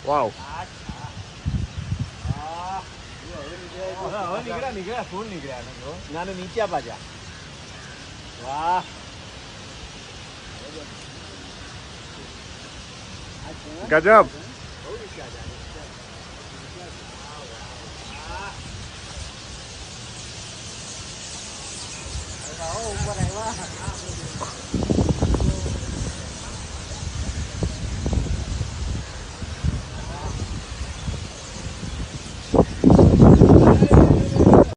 વાવ નીકળ્યા ફૂલ નીકળ્યા ના નીચે પાછા વાહ ગજબ ઉપર આવ્યા